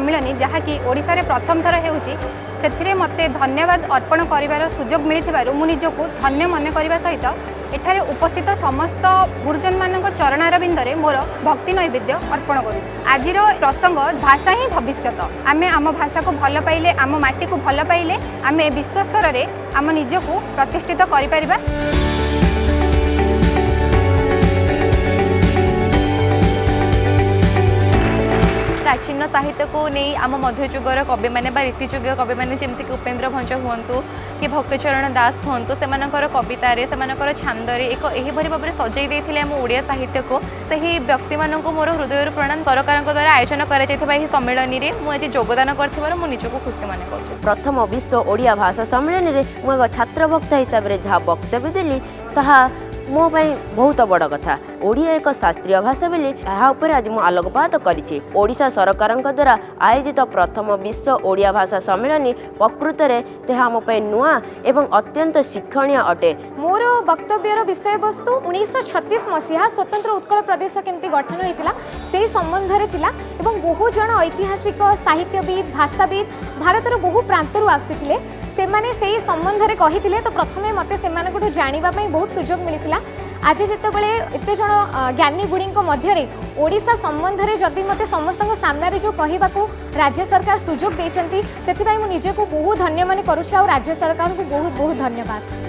सम्मिलनी जहाँकि ओडिशा रे प्रथम थर हेउची से मते धन्यवाद अर्पण करिवार सुजोग मिलिथिबारु मु निजको धन्य मन करिवा सहित एठारे उपस्थित समस्त गुरुजन मानक चरणारविंदरे मोर भक्ति नैवेद्य अर्पण करूँ। आजिर प्रसंग भाषा ही भविष्यत। आमे आम भाषा को भल पाइले आम माटी को भल पाइले आमे विश्व स्तर रे आम निजको प्रतिष्ठित करि परिबा। प्राचीन साहित्य को नहीं आम मध्ययुगर कवि मैंने रीतिजुग कवि मैंने जमीक उपेन्द्र भंज हूँ कि भक्तचरण दास हूँ से कवितार से छांदे एक यहीभरी भाव में सजई देते आम ओडिया साहित्य को सही व्यक्ति मान मोर हृदय प्रणाम। सरकार द्वारा आयोजन कर सम्मेलन में मुझे योगदान कर निजक खुशी मन कर। प्रथम विश्व ओडिया भाषा सम्मेलन में मुझे छात्र वक्ता हिसाब से जहाँ वक्तव्य देली ताहा मो बहुत बड़ कथा। ओडिया एक शास्त्रीय भाषा बोली यहाँ आज मुझे आलोकपात करी। ओडिशा सरकार द्वारा आयोजित प्रथम विश्व ओडिया भाषा सम्मेलन प्रकृत में आम नुआ एवं अत्यंत शिक्षणीय अटे। मोर वक्तव्यर विषय वस्तु 1936 मसीहा स्वतंत्र उत्कल प्रदेश केमती गठन होता से संबंध में थिला एवं बहु जन ऐतिहासिक साहित्यविद भाषाविद भारतर बहु प्रांतरू आसीथिले से माने से संबंध में कही तो प्रथमे मते से जानापी बहुत सुजोग मिलता। आज जितेबाला एत जन ज्ञानी गुड़ी मध्य ओडिशा संबंध में जदि मत समस्त सामने जो कहवा राज्य सरकार सुजोग देती से मुझे बहुत धन्य मन करुच्ची। राज्य सरकार को बहुत बहुत धन्यवाद।